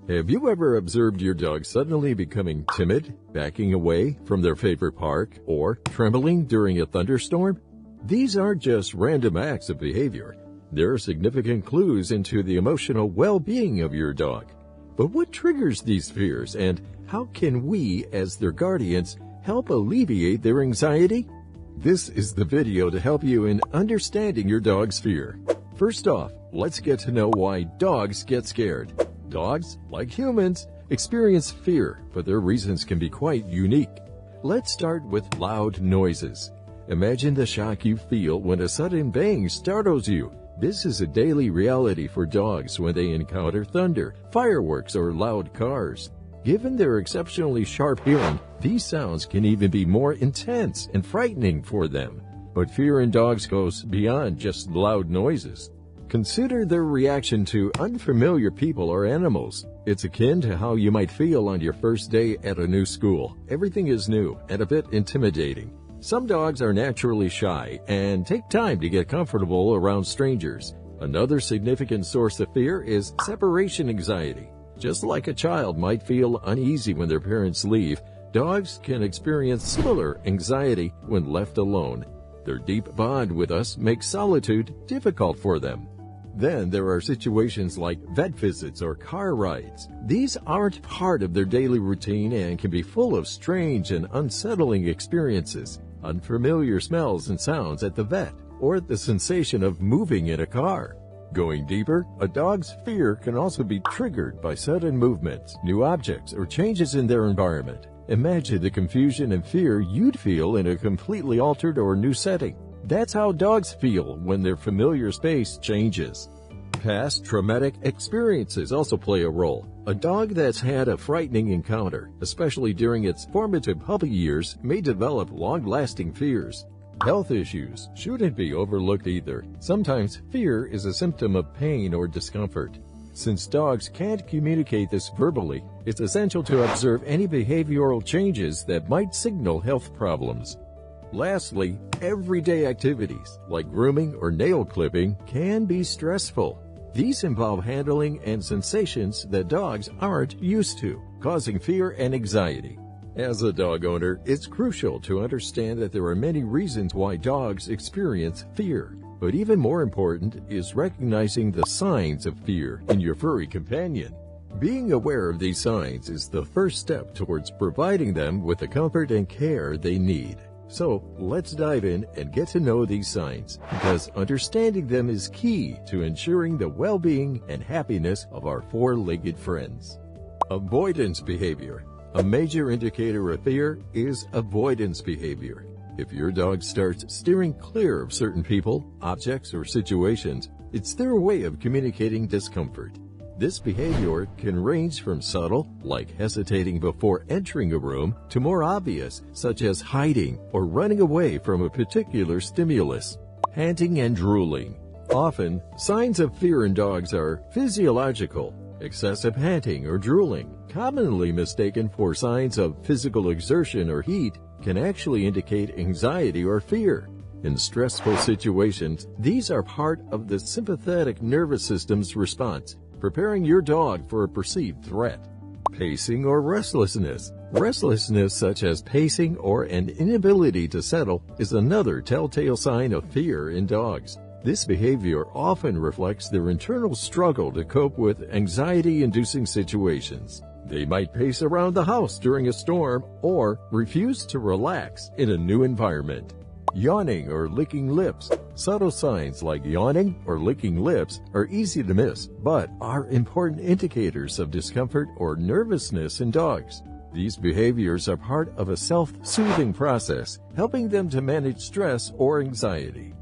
Have you ever observed your dog suddenly becoming timid, backing away from their favorite park, or trembling during a thunderstorm? These aren't just random acts of behavior. They're significant clues into the emotional well-being of your dog. But what triggers these fears, and how can we, as their guardians, help alleviate their anxiety? This is the video to help you in understanding your dog's fear. First off, let's get to know why dogs get scared. Dogs, like humans, experience fear, but their reasons can be quite unique. Let's start with loud noises. Imagine the shock you feel when a sudden bang startles you. This is a daily reality for dogs when they encounter thunder, fireworks, or loud cars. Given their exceptionally sharp hearing, these sounds can even be more intense and frightening for them. But fear in dogs goes beyond just loud noises. Consider their reaction to unfamiliar people or animals. It's akin to how you might feel on your first day at a new school. Everything is new and a bit intimidating. Some dogs are naturally shy and take time to get comfortable around strangers. Another significant source of fear is separation anxiety. Just like a child might feel uneasy when their parents leave, dogs can experience similar anxiety when left alone. Their deep bond with us makes solitude difficult for them. Then there are situations like vet visits or car rides. These aren't part of their daily routine and can be full of strange and unsettling experiences. Unfamiliar smells and sounds at the vet, or the sensation of moving in a car. Going deeper, a dog's fear can also be triggered by sudden movements, new objects, or changes in their environment. Imagine the confusion and fear you'd feel in a completely altered or new setting. That's how dogs feel when their familiar space changes. Past traumatic experiences also play a role. A dog that's had a frightening encounter, especially during its formative puppy years, may develop long-lasting fears. Health issues shouldn't be overlooked either. Sometimes fear is a symptom of pain or discomfort. Since dogs can't communicate this verbally, it's essential to observe any behavioral changes that might signal health problems. Lastly, everyday activities like grooming or nail clipping can be stressful. These involve handling and sensations that dogs aren't used to, causing fear and anxiety. As a dog owner, it's crucial to understand that there are many reasons why dogs experience fear. But even more important is recognizing the signs of fear in your furry companion. Being aware of these signs is the first step towards providing them with the comfort and care they need. So let's dive in and get to know these signs, because understanding them is key to ensuring the well-being and happiness of our four-legged friends. Avoidance behavior. A major indicator of fear is avoidance behavior. If your dog starts steering clear of certain people, objects, or situations, it's their way of communicating discomfort. This behavior can range from subtle, like hesitating before entering a room, to more obvious, such as hiding or running away from a particular stimulus. Panting and drooling. Often, signs of fear in dogs are physiological. Excessive panting or drooling, commonly mistaken for signs of physical exertion or heat, can actually indicate anxiety or fear. In stressful situations, these are part of the sympathetic nervous system's response, preparing your dog for a perceived threat. Pacing or restlessness. Restlessness such as pacing or an inability to settle is another telltale sign of fear in dogs. This behavior often reflects their internal struggle to cope with anxiety-inducing situations. They might pace around the house during a storm or refuse to relax in a new environment. Yawning or licking lips. Subtle signs like yawning or licking lips are easy to miss, but are important indicators of discomfort or nervousness in dogs. These behaviors are part of a self-soothing process, helping them to manage stress or anxiety.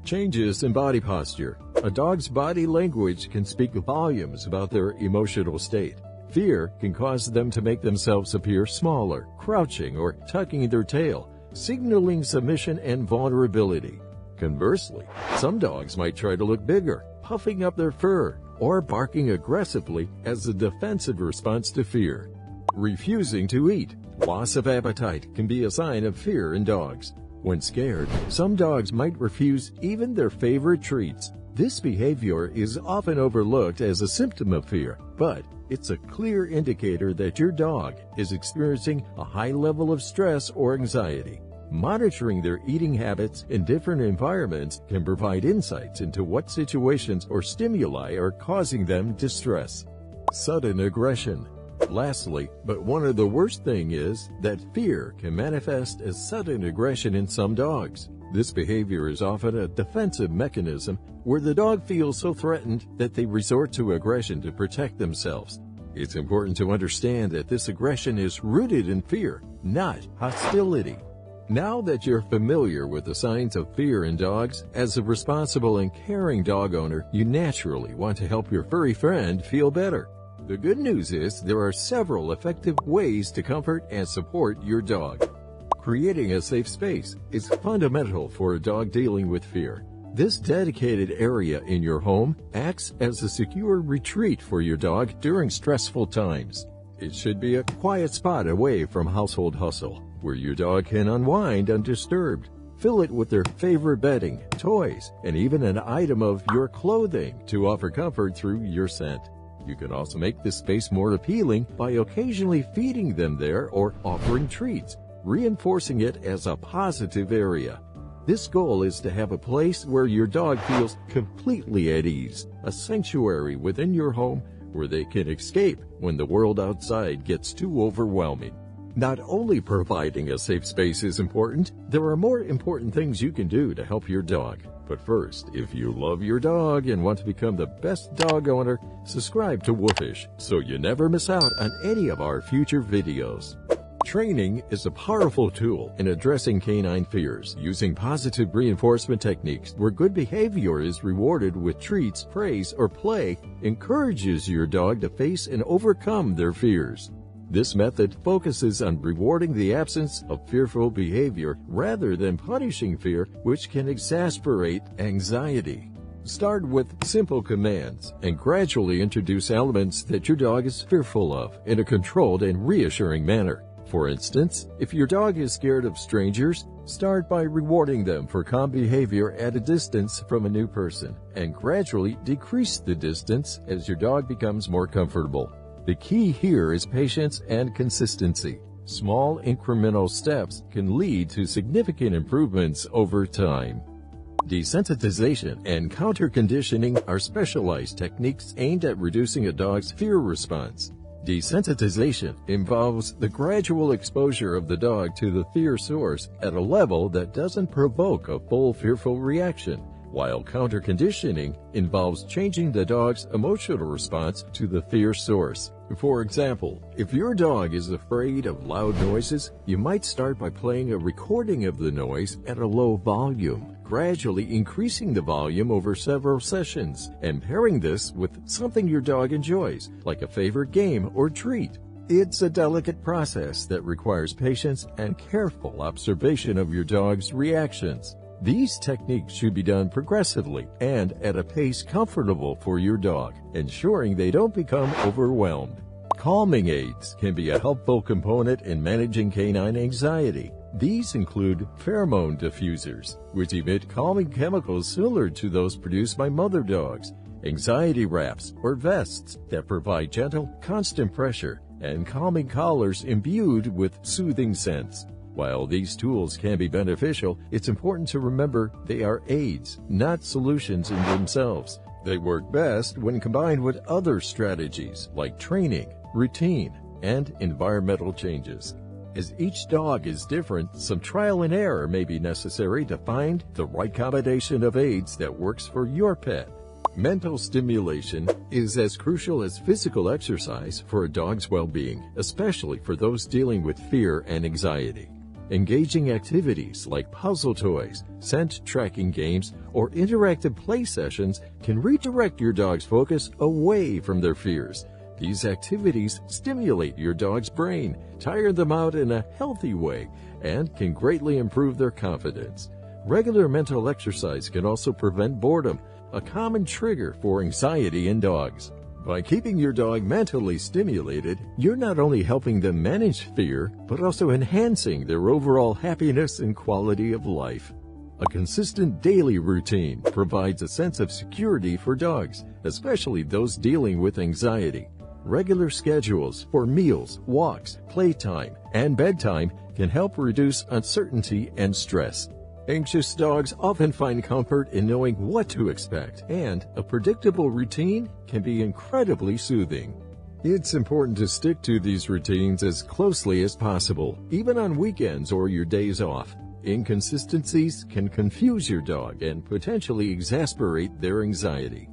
Changes in body posture. A dog's body language can speak volumes about their emotional state. Fear can cause them to make themselves appear smaller, crouching, or tucking their tail, signaling submission and vulnerability. Conversely, some dogs might try to look bigger, puffing up their fur, or barking aggressively as a defensive response to fear. Refusing to eat. Loss of appetite can be a sign of fear in dogs. When scared, some dogs might refuse even their favorite treats. This behavior is often overlooked as a symptom of fear, but it's a clear indicator that your dog is experiencing a high level of stress or anxiety. Monitoring their eating habits in different environments can provide insights into what situations or stimuli are causing them distress. Sudden aggression. Lastly, but one of the worst things is that fear can manifest as sudden aggression in some dogs. This behavior is often a defensive mechanism where the dog feels so threatened that they resort to aggression to protect themselves. It's important to understand that this aggression is rooted in fear, not hostility. Now that you're familiar with the signs of fear in dogs, as a responsible and caring dog owner, you naturally want to help your furry friend feel better. The good news is there are several effective ways to comfort and support your dog. Creating a safe space is fundamental for a dog dealing with fear. This dedicated area in your home acts as a secure retreat for your dog during stressful times. It should be a quiet spot away from household hustle, where your dog can unwind undisturbed. Fill it with their favorite bedding, toys, and even an item of your clothing to offer comfort through your scent. You can also make this space more appealing by occasionally feeding them there or offering treats, reinforcing it as a positive area. This goal is to have a place where your dog feels completely at ease, a sanctuary within your home where they can escape when the world outside gets too overwhelming. Not only providing a safe space is important, there are more important things you can do to help your dog. But first, if you love your dog and want to become the best dog owner, subscribe to Woofish so you never miss out on any of our future videos. Training is a powerful tool in addressing canine fears using positive reinforcement techniques where good behavior is rewarded with treats, praise, or play encourages your dog to face and overcome their fears. This method focuses on rewarding the absence of fearful behavior rather than punishing fear, which can exasperate anxiety. Start with simple commands and gradually introduce elements that your dog is fearful of in a controlled and reassuring manner. For instance, if your dog is scared of strangers, start by rewarding them for calm behavior at a distance from a new person, and gradually decrease the distance as your dog becomes more comfortable. The key here is patience and consistency. Small incremental steps can lead to significant improvements over time. Desensitization and counter-conditioning are specialized techniques aimed at reducing a dog's fear response. Desensitization involves the gradual exposure of the dog to the fear source at a level that doesn't provoke a full fearful reaction, while counter-conditioning involves changing the dog's emotional response to the fear source. For example, if your dog is afraid of loud noises, you might start by playing a recording of the noise at a low volume, gradually increasing the volume over several sessions, and pairing this with something your dog enjoys, like a favorite game or treat. It's a delicate process that requires patience and careful observation of your dog's reactions. These techniques should be done progressively and at a pace comfortable for your dog, ensuring they don't become overwhelmed. Calming aids can be a helpful component in managing canine anxiety. These include pheromone diffusers, which emit calming chemicals similar to those produced by mother dogs, anxiety wraps or vests that provide gentle, constant pressure, and calming collars imbued with soothing scents. While these tools can be beneficial, it's important to remember they are aids, not solutions in themselves. They work best when combined with other strategies like training, routine, and environmental changes. As each dog is different, some trial and error may be necessary to find the right combination of aids that works for your pet. Mental stimulation is as crucial as physical exercise for a dog's well-being, especially for those dealing with fear and anxiety. Engaging activities like puzzle toys, scent tracking games, or interactive play sessions can redirect your dog's focus away from their fears. These activities stimulate your dog's brain, tire them out in a healthy way, and can greatly improve their confidence. Regular mental exercise can also prevent boredom, a common trigger for anxiety in dogs. By keeping your dog mentally stimulated, you're not only helping them manage fear, but also enhancing their overall happiness and quality of life. A consistent daily routine provides a sense of security for dogs, especially those dealing with anxiety. Regular schedules for meals, walks, playtime, and bedtime can help reduce uncertainty and stress. Anxious dogs often find comfort in knowing what to expect, and a predictable routine can be incredibly soothing. It's important to stick to these routines as closely as possible, even on weekends or your days off. Inconsistencies can confuse your dog and potentially exasperate their anxiety.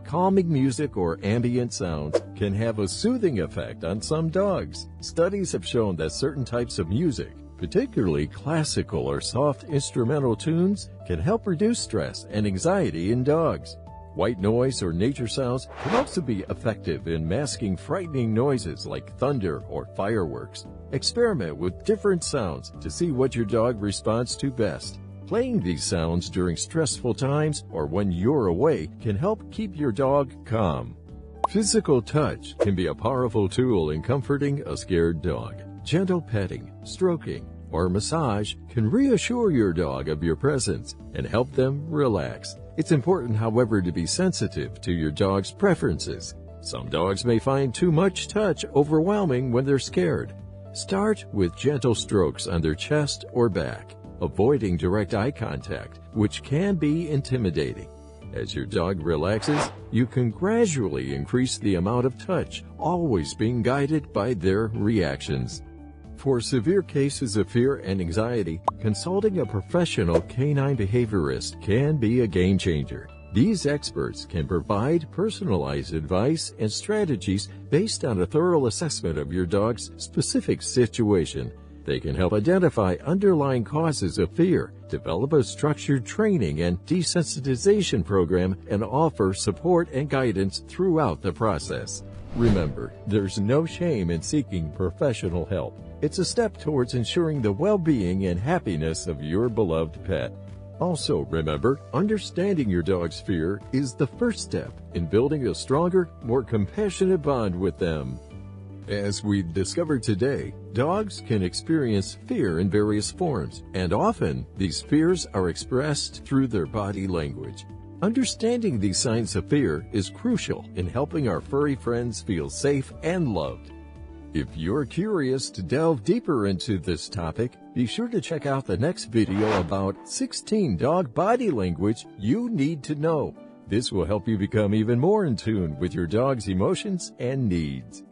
Calming music or ambient sounds can have a soothing effect on some dogs. Studies have shown that certain types of music, particularly classical or soft instrumental tunes, can help reduce stress and anxiety in dogs. White noise or nature sounds can also be effective in masking frightening noises like thunder or fireworks. Experiment with different sounds to see what your dog responds to best. Playing these sounds during stressful times or when you're away can help keep your dog calm. Physical touch can be a powerful tool in comforting a scared dog. Gentle petting, stroking, or massage can reassure your dog of your presence and help them relax. It's important, however, to be sensitive to your dog's preferences. Some dogs may find too much touch overwhelming when they're scared. Start with gentle strokes on their chest or back, avoiding direct eye contact, which can be intimidating. As your dog relaxes, you can gradually increase the amount of touch, always being guided by their reactions. For severe cases of fear and anxiety, consulting a professional canine behaviorist can be a game changer. These experts can provide personalized advice and strategies based on a thorough assessment of your dog's specific situation. They can help identify underlying causes of fear, develop a structured training and desensitization program, and offer support and guidance throughout the process. Remember, there's no shame in seeking professional help. It's a step towards ensuring the well-being and happiness of your beloved pet. Also, remember, understanding your dog's fear is the first step in building a stronger, more compassionate bond with them. As we discovered today, dogs can experience fear in various forms, and often these fears are expressed through their body language. Understanding these signs of fear is crucial in helping our furry friends feel safe and loved. If you're curious to delve deeper into this topic, be sure to check out the next video about 16 dog body language you need to know. This will help you become even more in tune with your dog's emotions and needs.